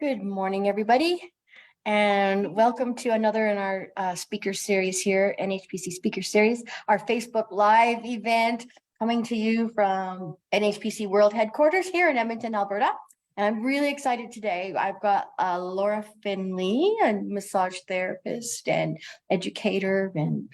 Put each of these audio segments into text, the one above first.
Good morning, everybody, and welcome to another in our speaker series here, NHPC Speaker Series, our Facebook Live event coming to you from NHPC World Headquarters here in Edmonton, Alberta. And I'm really excited today. I've got Laura Finley, a massage therapist and educator and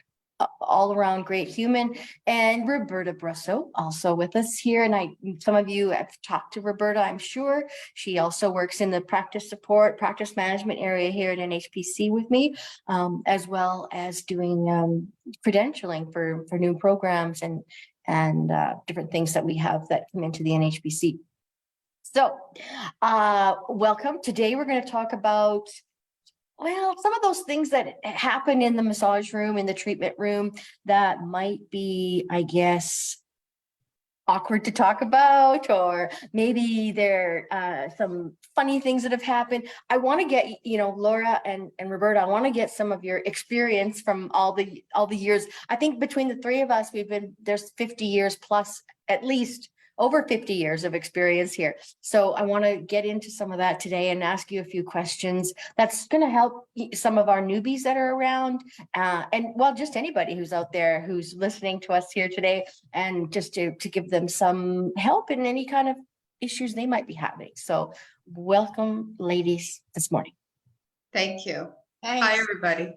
all around great human, and Roberta Brosseau also with us here. And some of you have talked to Roberta, I'm sure. She also works in the practice support, practice management area here at NHPC with me, as well as doing credentialing for new programs and different things that we have that come into the NHPC. So welcome. Today we're going to talk about some of those things that happen in the massage room, in the treatment room, that might be, I guess, awkward to talk about, or maybe there are some funny things that have happened. I want to get, Laura and Roberta, I want to get some of your experience from all the years. I think between the three of us, there's 50 years plus, at least over 50 years of experience here. So I want to get into some of that today and ask you a few questions that's going to help some of our newbies that are around, just anybody who's out there who's listening to us here today, and just to give them some help in any kind of issues they might be having. So welcome, ladies, this morning. Thank you. Thanks. Hi, everybody.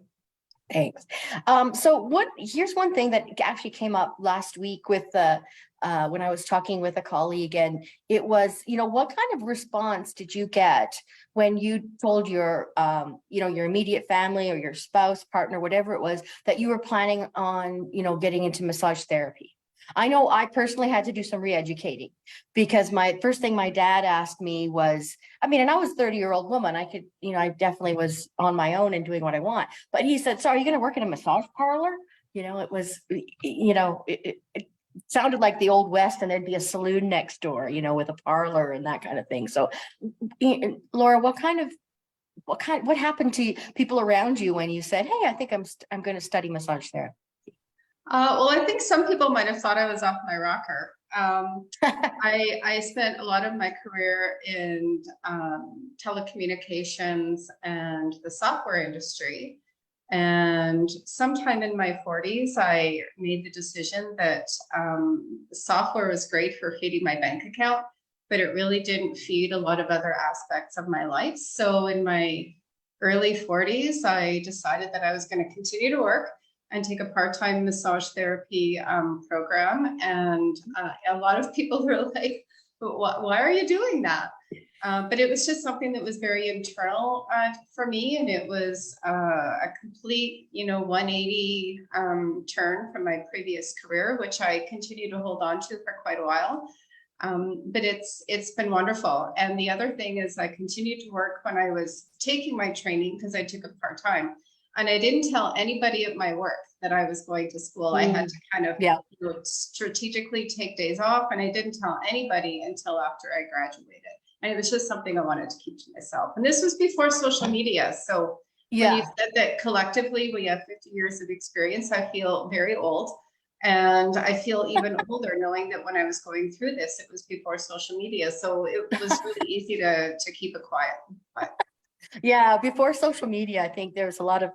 Thanks. Here's one thing that actually came up last week with when I was talking with a colleague, and it was, what kind of response did you get when you told your, your immediate family or your spouse, partner, whatever it was, that you were planning on, getting into massage therapy? I know I personally had to do some re-educating, because my first thing my dad asked me was, and I was a 30-year-old woman. I could, I definitely was on my own and doing what I want. But he said, so are you going to work in a massage parlor? It was, it sounded like the old West, and there'd be a saloon next door, with a parlor and that kind of thing. So Laura, what happened to people around you when you said, hey, I think I'm going to study massage therapy? Well, I think some people might have thought I was off my rocker. I spent a lot of my career in telecommunications and the software industry. And sometime in my 40s, I made the decision that software was great for feeding my bank account, but it really didn't feed a lot of other aspects of my life. So in my early 40s, I decided that I was going to continue to work and take a part-time massage therapy program. And a lot of people were like, why are you doing that? But it was just something that was very internal for me. And it was a complete, 180 turn from my previous career, which I continue to hold on to for quite a while. But it's been wonderful. And the other thing is I continued to work when I was taking my training, because I took it part-time. And I didn't tell anybody at my work that I was going to school. I had to kind of strategically take days off, and I didn't tell anybody until after I graduated. And it was just something I wanted to keep to myself. And this was before social media. So when you said that collectively we have 50 years of experience, I feel very old. And I feel even older knowing that when I was going through this, it was before social media. So it was really easy to keep it quiet. But yeah, before social media, I think there was a lot of,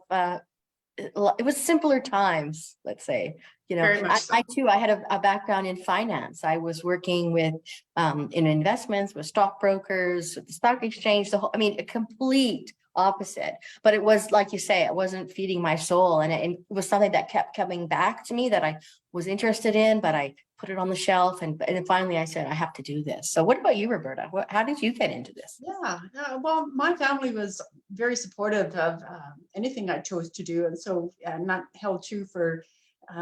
it was simpler times, let's say, Very much so. I too, I had a background in finance. I was working with, in investments with stockbrokers, with the stock exchange, a complete opposite. But it was, like you say, it wasn't feeding my soul. And it was something that kept coming back to me that I was interested in, but I put it on the shelf. And then finally I said, I have to do this. So what about you, Roberta? How did you get into this? Yeah, well, my family was very supportive of anything I chose to do. And so I'm not held true for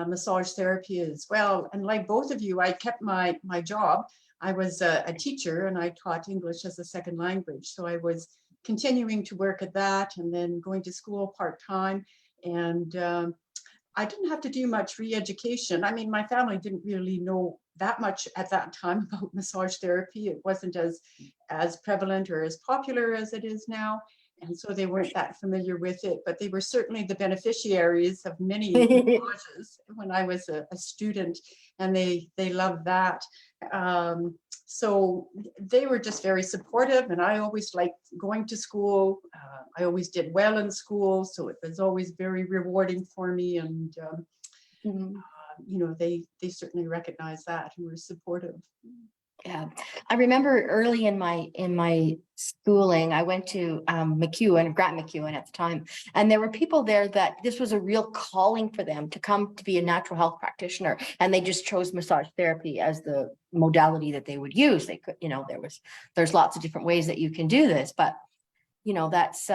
massage therapy as well. And like both of you, I kept my job. I was a teacher, and I taught English as a second language. So I was continuing to work at that, and then going to school part-time. And I didn't have to do much re-education. My family didn't really know that much at that time about massage therapy. It wasn't as prevalent or as popular as it is now. And so they weren't that familiar with it, but they were certainly the beneficiaries of many massages when I was a student, and they loved that. So they were just very supportive, and I always liked going to school. I always did well in school, so it was always very rewarding for me. And Mhm. you know, they certainly recognized that and were supportive. Yeah, I remember early in my schooling, I went to McEwen, Grant McEwen at the time, and there were people there that this was a real calling for them to come to be a natural health practitioner, and they just chose massage therapy as the modality that they would use. They could, you know, there's lots of different ways that you can do this, but you know, that's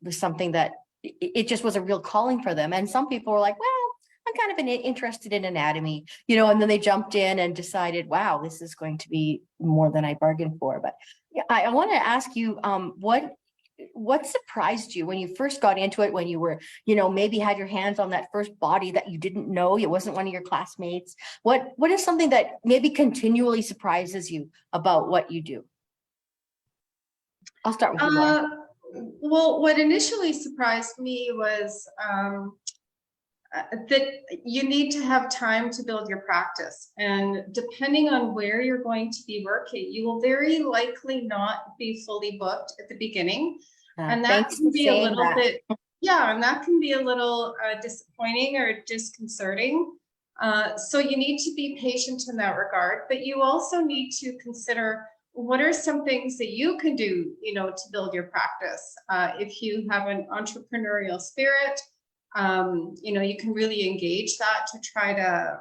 was something that it just was a real calling for them. And some people were like, well, I'm kind of interested in anatomy, you know, and then they jumped in and decided, wow, this is going to be more than I bargained for. But yeah, I want to ask you, what surprised you when you first got into it, when you were, you know, maybe had your hands on that first body that you didn't know, it wasn't one of your classmates? What is something that maybe continually surprises you about what you do? I'll start with you, Laura. Well, what initially surprised me was that you need to have time to build your practice. And depending on where you're going to be working, you will very likely not be fully booked at the beginning. And that Thanks can for be a saying little that. bit, yeah, and that can be a little disappointing or disconcerting. So you need to be patient in that regard, but you also need to consider what are some things that you can do, you know, to build your practice. If you have an entrepreneurial spirit, you know, you can really engage that to try to,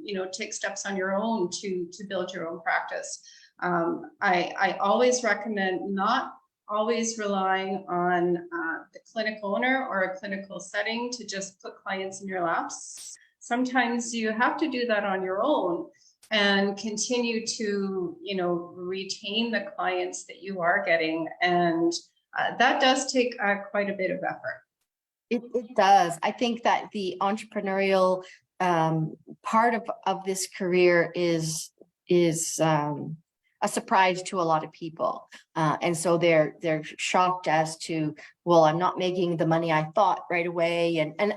you know, take steps on your own to build your own practice. I always recommend not always relying on the clinic owner or a clinical setting to just put clients in your laps. Sometimes you have to do that on your own and continue to, you know, retain the clients that you are getting. And that does take quite a bit of effort. It does. I think that the entrepreneurial part of this career is a surprise to a lot of people, and so they're shocked as to, well, I'm not making the money I thought right away, and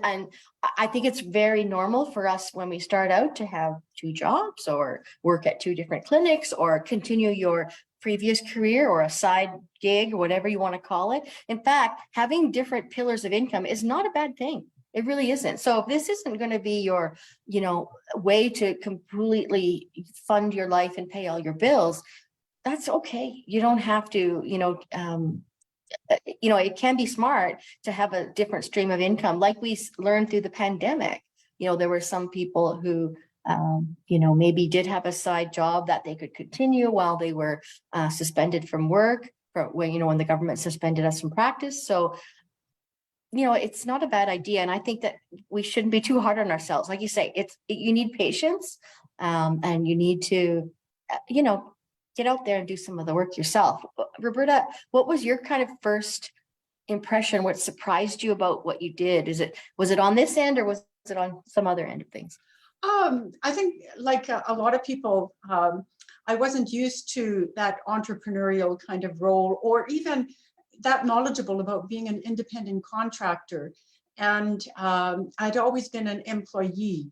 I think it's very normal for us when we start out to have two jobs or work at two different clinics or continue your previous career or a side gig or whatever you want to call it. In fact, having different pillars of income is not a bad thing. It really isn't. So if this isn't going to be your, you know, way to completely fund your life and pay all your bills, that's okay. You don't have to, you know, it can be smart to have a different stream of income. Like we learned through the pandemic, you know, there were some people who, you know, maybe did have a side job that they could continue while they were suspended from work, when, you know, when the government suspended us from practice. So, you know, it's not a bad idea. And I think that we shouldn't be too hard on ourselves. Like you say, you need patience, and you need to, you know, get out there and do some of the work yourself. Roberta, what was your kind of first impression? What surprised you about what you did? Was it on this end, or was it on some other end of things? I think like a lot of people, I wasn't used to that entrepreneurial kind of role, or even that knowledgeable about being an independent contractor. And I'd always been an employee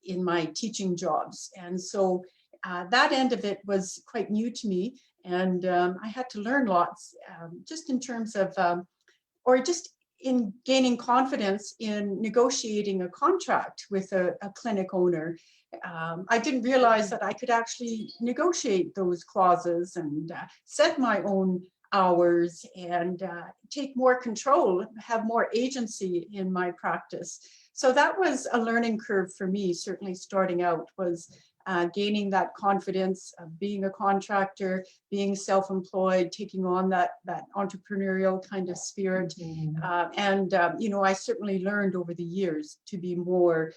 in my teaching jobs. And so that end of it was quite new to me. And I had to learn lots, just in terms of, or just in gaining confidence in negotiating a contract with a clinic owner. I didn't realize that I could actually negotiate those clauses and set my own hours and take more control, have more agency in my practice. So that was a learning curve for me, certainly starting out, was gaining that confidence of being a contractor, being self-employed, taking on that entrepreneurial kind of spirit. You know, I certainly learned over the years to be more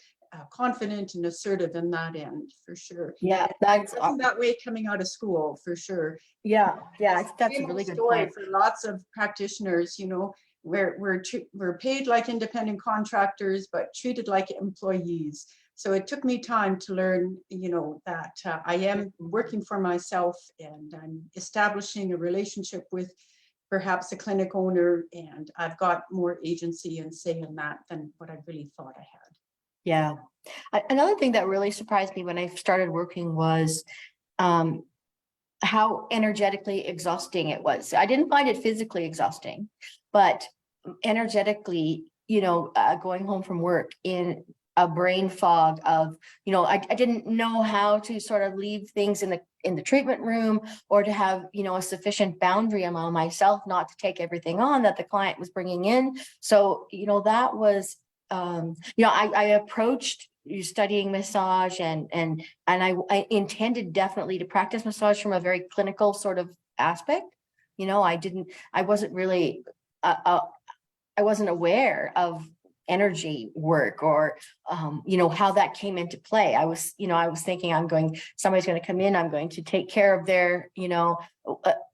confident and assertive in that end, for sure. Yeah, that's that way coming out of school, for sure. Yeah, that's a really good point. For lots of practitioners, you know, we're paid like independent contractors, but treated like employees. So it took me time to learn, you know, that I am working for myself and I'm establishing a relationship with perhaps a clinic owner, and I've got more agency and say in that than what I really thought I had. Yeah. Another thing that really surprised me when I started working was how energetically exhausting it was. I didn't find it physically exhausting, but energetically, going home from work in a brain fog of, I didn't know how to sort of leave things in the treatment room, or to have, a sufficient boundary among myself not to take everything on that the client was bringing in. So, that was, I approached studying massage and I intended definitely to practice massage from a very clinical sort of aspect. I wasn't really, I wasn't aware of energy work or, how that came into play. I was thinking somebody's going to come in, I'm going to take care of their,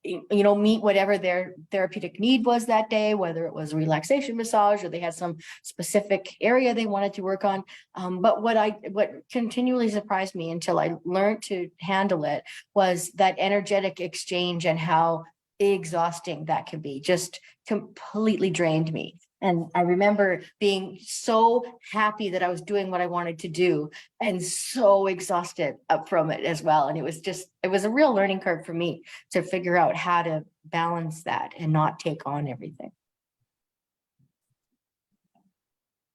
meet whatever their therapeutic need was that day, whether it was a relaxation massage or they had some specific area they wanted to work on. But what continually surprised me until I learned to handle it was that energetic exchange and how exhausting that can be. Just completely drained me. And I remember being so happy that I was doing what I wanted to do and so exhausted up from it as well. And it was a real learning curve for me to figure out how to balance that and not take on everything.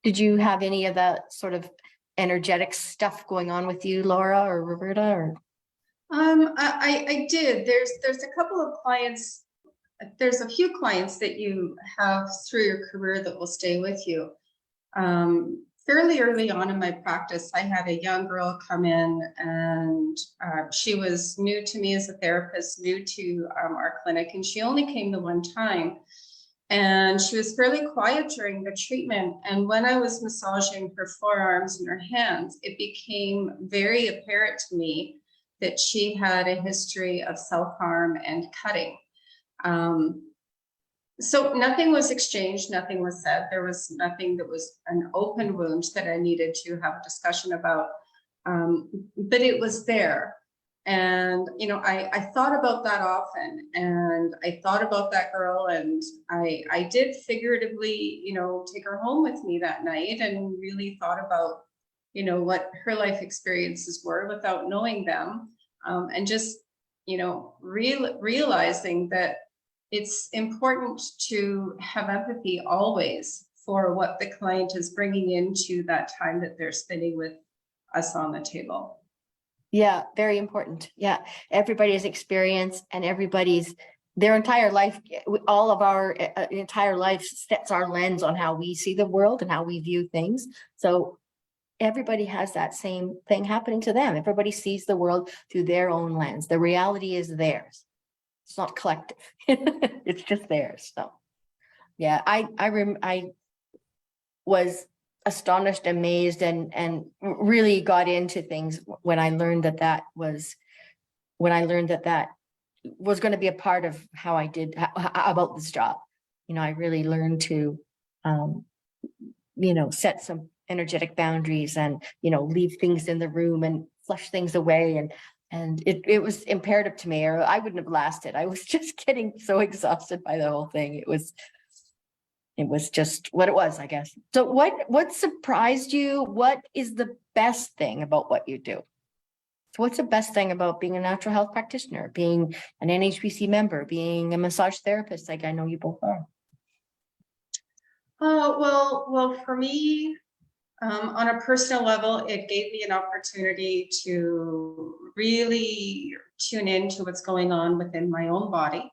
Did you have any of that sort of energetic stuff going on with you, Laura or Roberta? Or I did. There's a couple of clients. There's a few clients that you have through your career that will stay with you. Fairly early on in my practice, I had a young girl come in, and she was new to me as a therapist, new to our clinic, and she only came the one time. And she was fairly quiet during the treatment. And when I was massaging her forearms and her hands, it became very apparent to me that she had a history of self-harm and cutting. So nothing was exchanged, nothing was said. There was nothing that was an open wound that I needed to have a discussion about, but it was there. And, I thought about that often, and I thought about that girl, and I did figuratively, take her home with me that night and really thought about, what her life experiences were without knowing them, and just, realizing that it's important to have empathy always for what the client is bringing into that time that they're spending with us on the table. Yeah, very important. Yeah, everybody's experience and their entire life, all of our entire life sets our lens on how we see the world and how we view things. So everybody has that same thing happening to them. Everybody sees the world through their own lens. The reality is theirs. It's not collective. It's just theirs. So yeah, I was astonished, amazed, and really got into things when I learned that was going to be a part of how I did about this job. I really learned to, set some energetic boundaries and, leave things in the room and flush things away. And it was imperative to me, or I wouldn't have lasted. I was just getting so exhausted by the whole thing. It was just what it was, I guess. So what surprised you? What is the best thing about what you do? So what's the best thing about being a natural health practitioner, being an NHPC member, being a massage therapist, like I know you both are? Well, for me, on a personal level, it gave me an opportunity to really tune into what's going on within my own body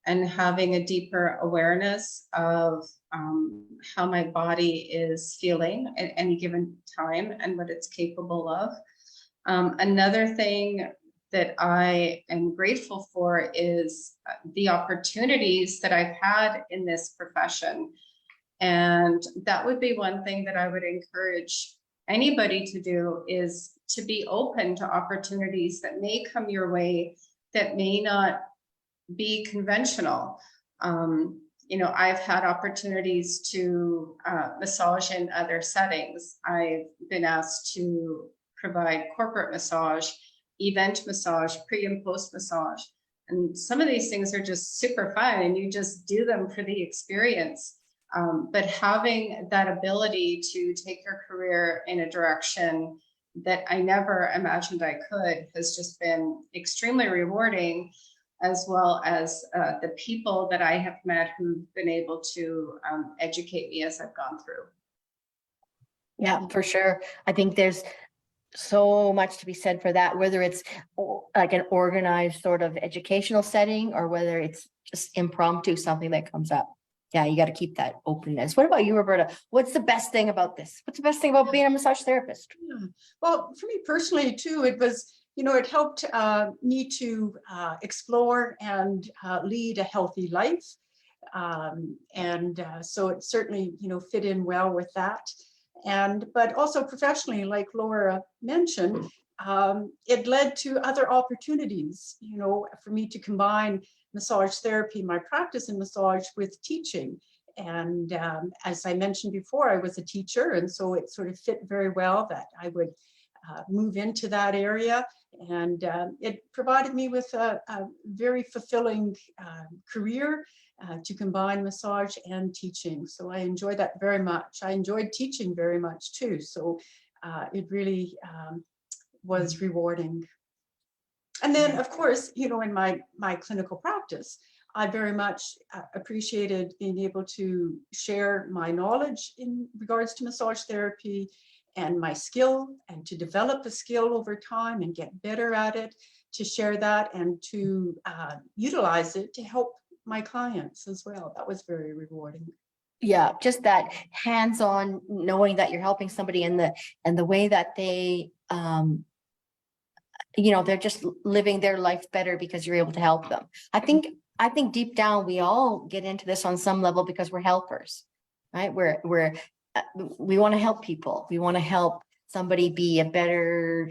and having a deeper awareness of how my body is feeling at any given time and what it's capable of. Another thing that I am grateful for is the opportunities that I've had in this profession. And that would be one thing that I would encourage anybody to do, is to be open to opportunities that may come your way that may not be conventional. I've had opportunities to massage in other settings. I've been asked to provide corporate massage, event massage, pre and post massage. And some of these things are just super fun, and you just do them for the experience. But having that ability to take your career in a direction that I never imagined I could has just been extremely rewarding, as well as the people that I have met who've been able to educate me as I've gone through. Yeah, for sure. I think there's so much to be said for that, whether it's like an organized sort of educational setting or whether it's just impromptu, something that comes up. Yeah, you got to keep that openness. What about you, Roberta? What's the best thing about this? What's the best thing about being a massage therapist? Yeah. Well, for me personally too, it was, it helped me to explore and lead a healthy life. So it certainly, fit in well with that. But also professionally, like Laura mentioned, it led to other opportunities, for me to combine massage therapy, my practice in massage, with teaching. And as I mentioned before, I was a teacher, and so it sort of fit very well that I would move into that area. And it provided me with a very fulfilling career to combine massage and teaching. So I enjoyed that very much. I enjoyed teaching very much too. So it really was rewarding. And then, of course, in my clinical practice, I very much appreciated being able to share my knowledge in regards to massage therapy and my skill, and to develop a skill over time and get better at it, to share that and to utilize it to help my clients as well. That was very rewarding. Yeah, just that hands-on, knowing that you're helping somebody and the way that they they're just living their life better because you're able to help them. I think deep down we all get into this on some level because we're helpers, right? We want to help people. We want to help somebody be a better,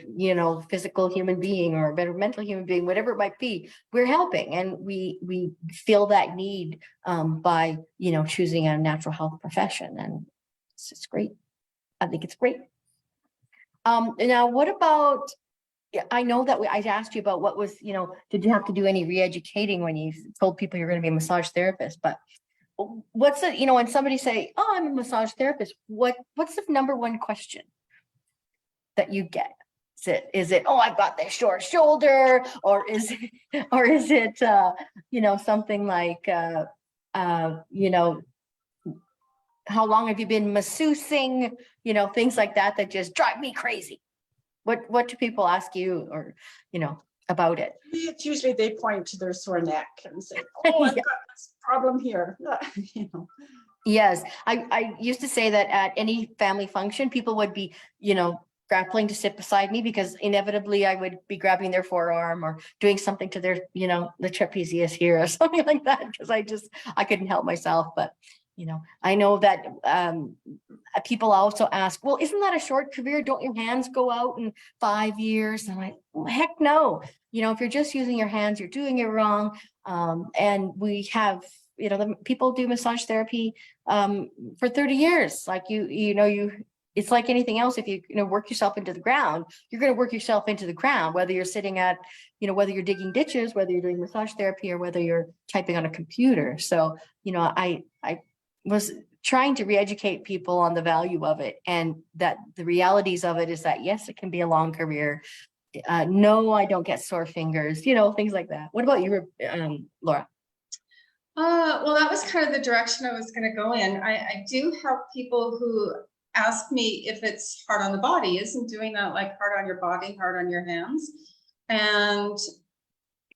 physical human being or a better mental human being, whatever it might be. We're helping, and we feel that need by choosing a natural health profession, and it's great. I think it's great. Now, what about? I know that I asked you about what was, did you have to do any re-educating when you told people you're going to be a massage therapist? But what's it, when somebody say, "Oh, I'm a massage therapist," what's the number one question that you get? Is it, "Oh, I've got the short shoulder," or is it something like how long have you been masseusing, things like that just drive me crazy? What do people ask you, or about it? It's usually they point to their sore neck and say, "Oh, I've got this problem here." Yes, I used to say that at any family function, people would be, grappling to sit beside me because inevitably I would be grabbing their forearm or doing something to their, the trapezius here or something like that, because I couldn't help myself. But, I know that people also ask, "Well, isn't that a short career? Don't your hands go out in 5 years?" And I'm like, "Well, heck no. If you're just using your hands, you're doing it wrong." And we have, the people do massage therapy for 30 years. Like it's like anything else. If you work yourself into the ground, you're going to work yourself into the ground, whether you're sitting at, whether you're digging ditches, whether you're doing massage therapy, or whether you're typing on a computer. So, I was trying to re-educate people on the value of it, and that the realities of it is that, yes, it can be a long career. No, I don't get sore fingers, things like that. What about you, Laura? Well, that was kind of the direction I was going to go in. I do help people who ask me if it's hard on the body. Isn't doing that like hard on your body, hard on your hands? And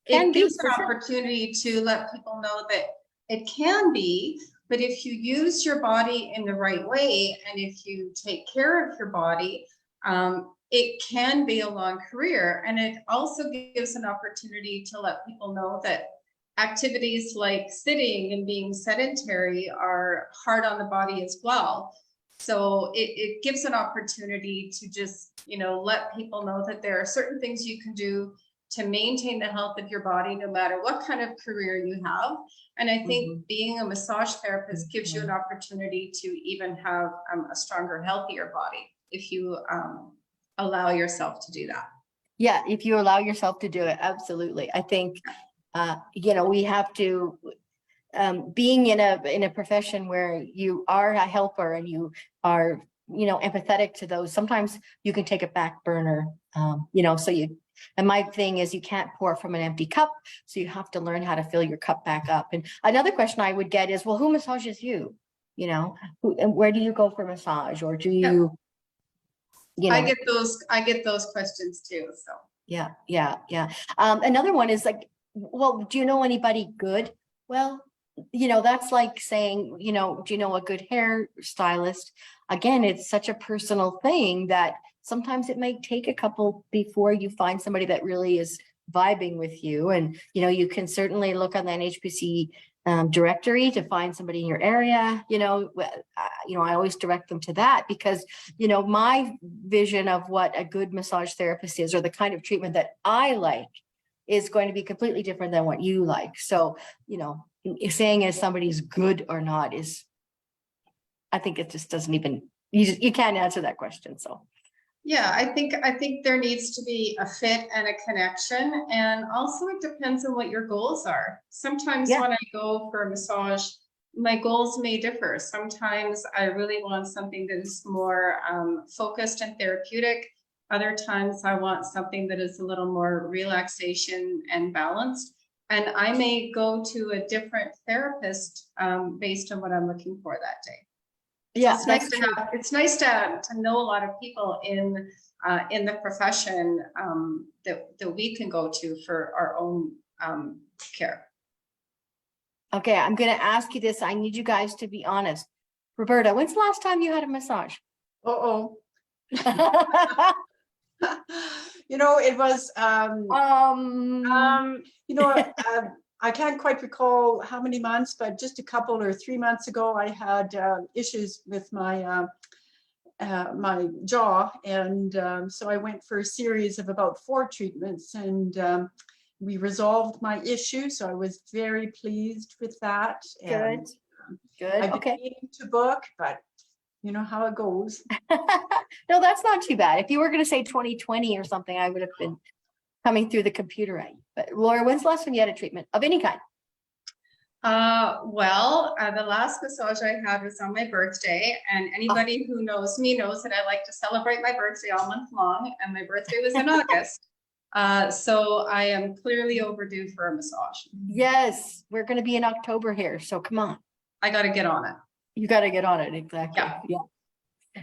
it gives an opportunity to let people know that it can be, but if you use your body in the right way, and if you take care of your body, it can be a long career. And it also gives an opportunity to let people know that activities like sitting and being sedentary are hard on the body as well. So it gives an opportunity to just, let people know that there are certain things you can do to maintain the health of your body, no matter what kind of career you have. And I think being a massage therapist gives you an opportunity to even have a stronger, healthier body if you allow yourself to do that. Yeah, if you allow yourself to do it, absolutely. I think, we have to, being in a profession where you are a helper and you are, empathetic to those, sometimes you can take a back burner, and my thing is you can't pour from an empty cup. So you have to learn how to fill your cup back up. And another question I would get is, well, who massages you? And where do you go for massage, or do you, I get those questions too. So yeah. Another one is like, well, do you know anybody good? Well, that's like saying, do you know a good hairstylist? Again, it's such a personal thing that sometimes it might take a couple before you find somebody that really is vibing with you. And, you can certainly look on the NHPC directory to find somebody in your area. I always direct them to that because, my vision of what a good massage therapist is, or the kind of treatment that I like, is going to be completely different than what you like. So, saying if somebody's good or not is, I think it just doesn't even, you can't answer that question. So yeah, I think there needs to be a fit and a connection. And also it depends on what your goals are. Sometimes when I go for a massage, my goals may differ. Sometimes I really want something that is more focused and therapeutic. Other times I want something that is a little more relaxation and balanced. And I may go to a different therapist based on what I'm looking for that day. Yeah, so it's nice to know a lot of people in the profession that we can go to for our own care. Okay, I'm going to ask you this. I need you guys to be honest. Roberta, when's the last time you had a massage? It was I can't quite recall how many months, but just a couple or 3 months ago, I had issues with my my jaw, and so I went for a series of about 4 treatments, and we resolved my issue. So I was very pleased with that. And, Good. I've been meaning to book, but you know how it goes. No, that's not too bad. If you were going to say 2020 or something, I would have been coming through the computer at you. But Laura, when's the last time you had a treatment of any kind? The last massage I had was on my birthday, and anybody who knows me knows that I like to celebrate my birthday all month long, and my birthday was in August. So I am clearly overdue for a massage. Yes, we're going to be in October here, so come on. I got to get on it. You got to get on it, exactly. Yeah.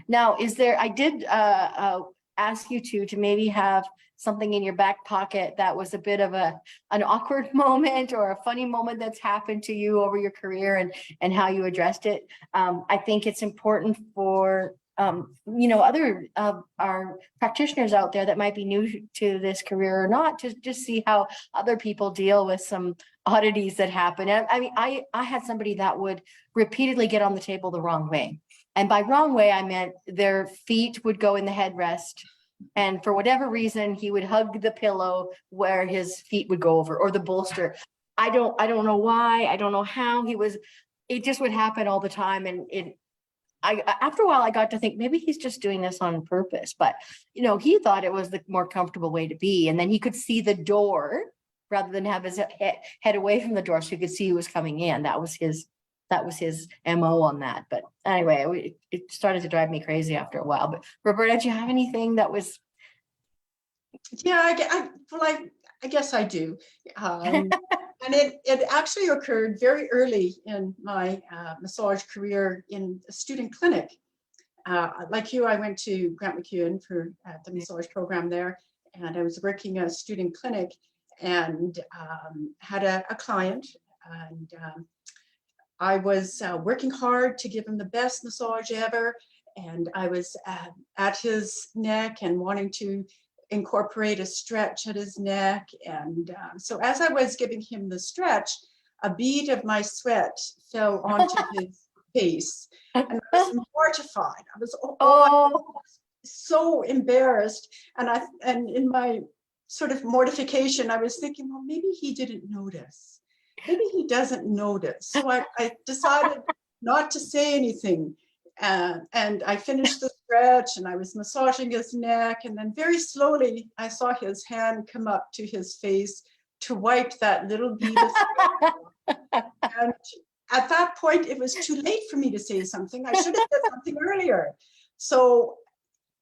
Now, I did ask you to maybe have something in your back pocket that was a bit of an awkward moment or a funny moment that's happened to you over your career and how you addressed it. I think it's important for other our practitioners out there that might be new to this career or not, to just see how other people deal with some oddities that happen. I mean, I had somebody that would repeatedly get on the table the wrong way. And by wrong way, I meant their feet would go in the headrest. And for whatever reason, he would hug the pillow where his feet would go over, or the bolster. I don't know why. I don't know how. It just would happen all the time. And after a while, I got to think maybe he's just doing this on purpose. But, he thought it was the more comfortable way to be. And then he could see the door rather than have his head away from the door, so he could see who was coming in. That was his MO on that. But anyway, it started to drive me crazy after a while. But Roberta, do you have anything that was? Yeah, I guess I do. And it actually occurred very early in my massage career in a student clinic. Like you, I went to Grant MacEwan for the massage program there, and I was working at a student clinic, and had a client, and I was working hard to give him the best massage ever, and I was at his neck and wanting to incorporate a stretch at his neck. And so as I was giving him the stretch, a bead of my sweat fell onto his face, and I was mortified. I was I was so embarrassed, and in my sort of mortification, I was thinking, well, maybe he didn't notice. Maybe he doesn't notice. So I decided not to say anything. And I finished the stretch, and I was massaging his neck. And then very slowly, I saw his hand come up to his face to wipe that little bead of sweat. And at that point, it was too late for me to say something. I should have said something earlier. So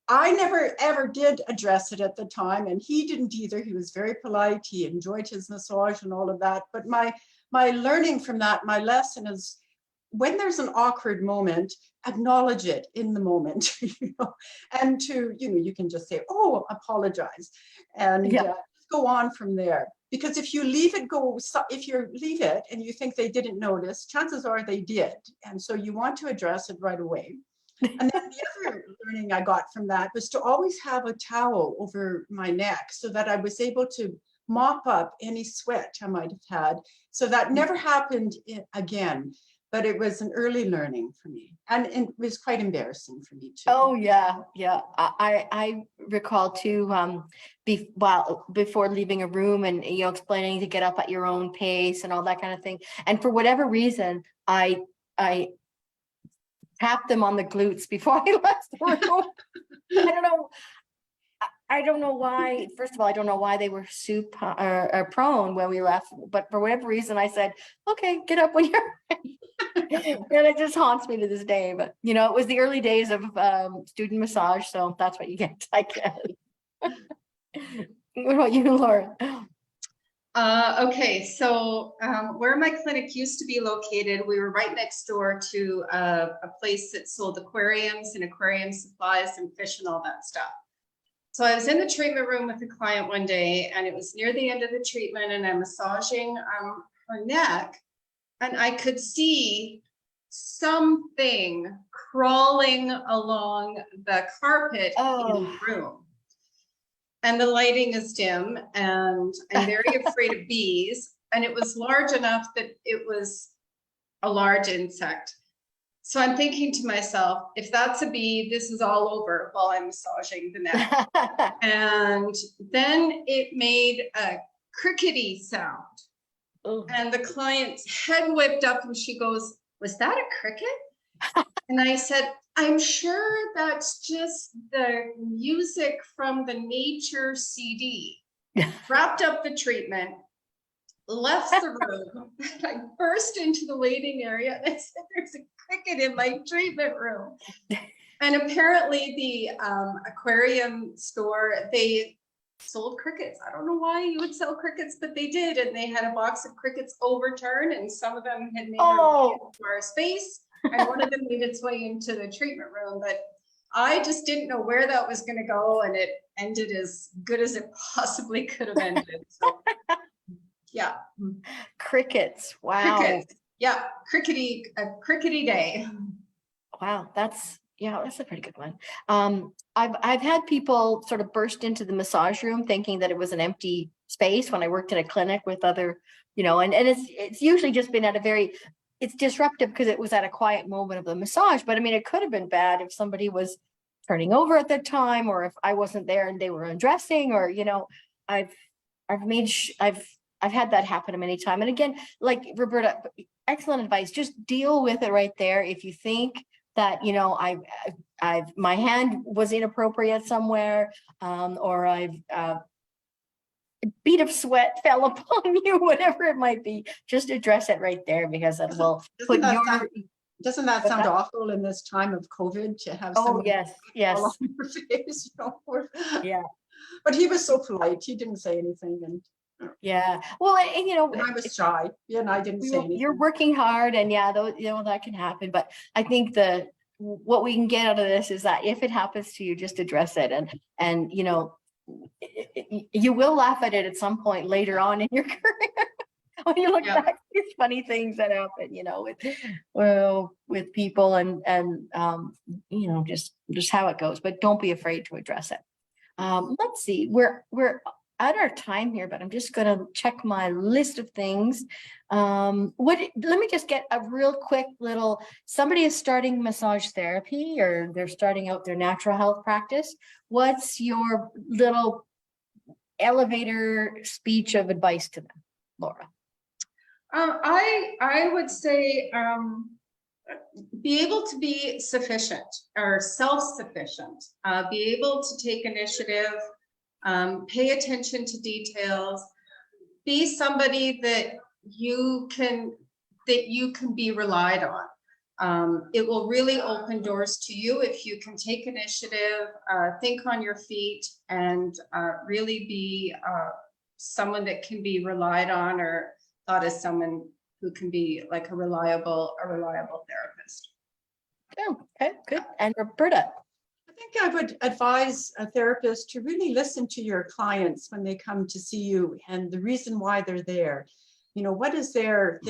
I never ever did address it at the time, and he didn't either. He was very polite. He enjoyed his massage and all of that. But my learning from that, my lesson is, when there's an awkward moment, acknowledge it in the moment, and you can just say, oh, apologize, and go on from there. Because if you leave it go, if you leave it and you think they didn't notice, chances are they did. And so you want to address it right away. And then the other learning I got from that was to always have a towel over my neck so that I was able to mop up any sweat I might have had. So that never happened again. But it was an early learning for me, and it was quite embarrassing for me too. Oh yeah. I recall too. Before leaving a room, and explaining to get up at your own pace and all that kind of thing. And for whatever reason, I tapped them on the glutes before I left the room. I don't know why. First of all, I don't know why they were or prone when we left, but for whatever reason, I said, "Okay, get up when you're ready." And it just haunts me to this day. But it was the early days of student massage, so that's what you get, I guess. What about you, Laura? Okay, so where my clinic used to be located, we were right next door to a place that sold aquariums and aquarium supplies and fish and all that stuff. So I was in the treatment room with a client one day, and it was near the end of the treatment, and I'm massaging her neck, and I could see something crawling along the carpet in the room. And the lighting is dim, and I'm very afraid of bees. And it was large enough that it was a large insect. So I'm thinking to myself, if that's a bee, this is all over while I'm massaging the neck. And then it made a crickety sound. Oh. And the client's head whipped up and she goes, "Was that a cricket?" And I said, "I'm sure that's just the music from the nature CD." Wrapped up the treatment, left the room. I burst into the waiting area and I said, "There's a cricket in my treatment room." And apparently the aquarium store, they sold crickets. I don't know why you would sell crickets, but they did. And they had a box of crickets overturned, and some of them had made their way into our space. And one of them made its way into the treatment room, but I just didn't know where that was going to go, and it ended as good as it possibly could have ended. So, yeah. Crickets. Wow. Crickets. Yeah. A crickety day. Wow. That's a pretty good one. I've had people sort of burst into the massage room thinking that it was an empty space when I worked in a clinic with other, and it's usually just been at it's disruptive because it was at a quiet moment of the massage. But I mean, it could have been bad if somebody was turning over at that time, or if I wasn't there and they were undressing, or, I've had that happen many times. And again, like Roberta, excellent advice. Just deal with it right there. If you think that, my hand was inappropriate somewhere, or I've, bead of sweat fell upon you, whatever it might be, just address it right there, because it will put your... Doesn't that sound awful in this time of COVID to have someone yes all on your face? Yeah. But he was so polite. He didn't say anything. And yeah. Well, and I was shy. Yeah, and I didn't say anything. You're working hard, and that can happen. But I think what we can get out of this is that if it happens to you, just address it, and you will laugh at it at some point later on in your career when you look back at these funny things that happen, with people and just how it goes. But don't be afraid to address it. Let's see, we're at our time here, but I'm just going to check my list of things. Let me just get a real quick somebody is starting massage therapy, or they're starting out their natural health practice. What's your little elevator speech of advice to them, Laura? I would say be able to be sufficient or self-sufficient, be able to take initiative, pay attention to details, be somebody that you can be relied on. It will really open doors to you if you can take initiative, think on your feet, and really be someone that can be relied on, or thought as someone who can be like a reliable therapist. Oh, okay, good. And Roberta. I think I would advise a therapist to really listen to your clients when they come to see you and the reason why they're there. You know, what is their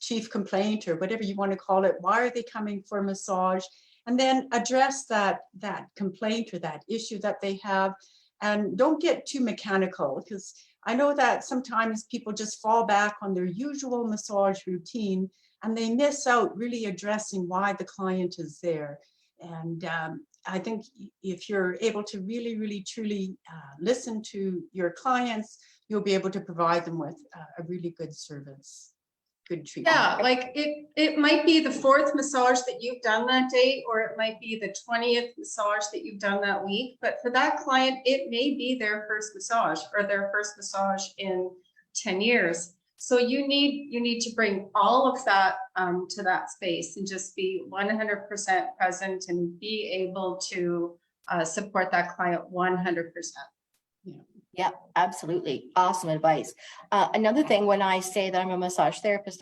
chief complaint, or whatever you want to call it? Why are they coming for a massage? And then address that complaint or that issue that they have, and don't get too mechanical, because I know that sometimes people just fall back on their usual massage routine and they miss out really addressing why the client is there. And I think if you're able to really, truly listen to your clients, you'll be able to provide them with a really good service, good treatment. Yeah, like it might be the 4th massage that you've done that day, or it might be the 20th massage that you've done that week. But for that client, it may be their first massage, or their first massage in 10 years. So you need to bring all of that to that space and just be 100% present and be able to support that client 100%. Yeah, absolutely. Awesome advice. Another thing, when I say that I'm a massage therapist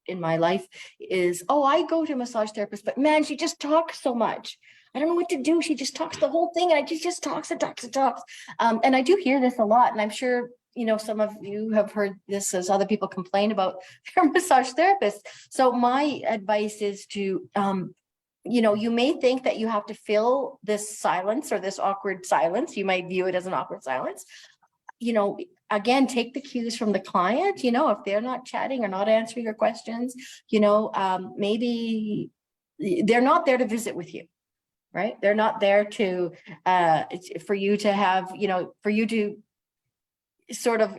in my life, is, oh, I go to a massage therapist, but man, she just talks so much. I don't know what to do. She just talks the whole thing, and she just talks and talks and talks. And I do hear this a lot, and I'm sure, you know, some of you have heard this as other people complain about their massage therapist. So my advice is to, you know, you may think that you have to fill this silence or this awkward silence. You might view it as an awkward silence. You know, again, take the cues from the client. You know, if they're not chatting or not answering your questions, you know, maybe they're not there to visit with you, right? They're not there to, for you to have, you know, for you to sort of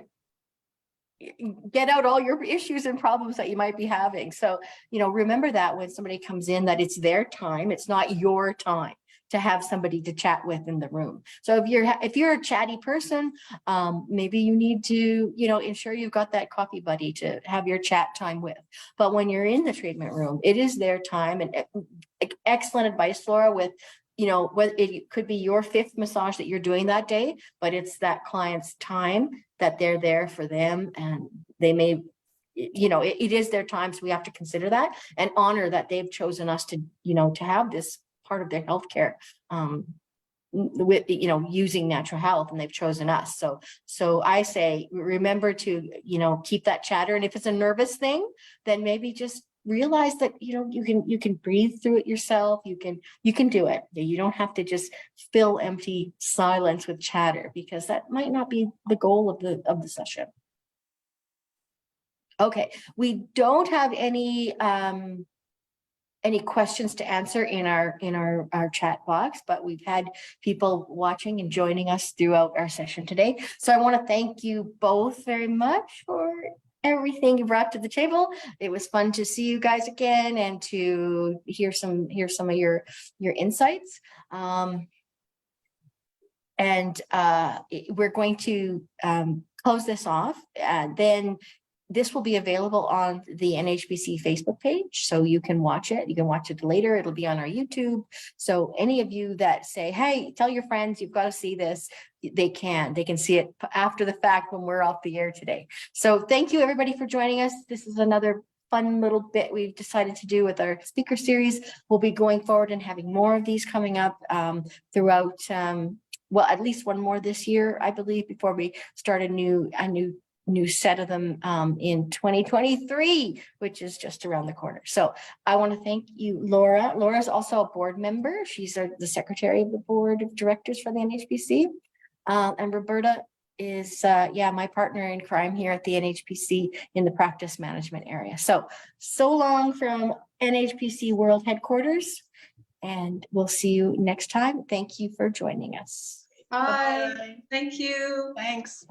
get out all your issues and problems that you might be having. So, you know, remember that when somebody comes in, that it's their time, it's not your time to have somebody to chat with in the room. So if you're a chatty person, maybe you need to, you know, ensure you've got that coffee buddy to have your chat time with. But when you're in the treatment room, it is their time. And excellent advice, Laura, with, you know, what it could be your 5th massage that you're doing that day, but it's that client's time that they're there for them, and they may, you know, it is their time. So we have to consider that and honor that they've chosen us to, you know, to have this part of their healthcare with, you know, using natural health, and they've chosen us. So I say, remember to, you know, keep that chatter. And if it's a nervous thing, then maybe just realize that, you know, you can breathe through it yourself. You can do it. You don't have to just fill empty silence with chatter, because that might not be the goal of the session. Okay, we don't have any questions to answer in our chat box, but we've had people watching and joining us throughout our session today. So I want to thank you both very much for everything you brought to the table. It was fun to see you guys again and to hear some of your insights. We're going to close this off, and then this will be available on the NHPC Facebook page, so you can watch it. You can watch it later. It'll be on our YouTube. So any of you that say, hey, tell your friends, you've got to see this, they can see it after the fact when we're off the air today. So thank you, everybody, for joining us. This is another fun little bit we've decided to do with our speaker series. We'll be going forward and having more of these coming up throughout, well, at least one more this year, I believe, before we start a new set of them in 2023, which is just around the corner. So I want to thank you, Laura. Laura's also a board member. She's the secretary of the board of directors for the NHPC. And Roberta is, my partner in crime here at the NHPC in the practice management area. So long from NHPC World Headquarters, and we'll see you next time. Thank you for joining us. Bye. Thank you. Thanks.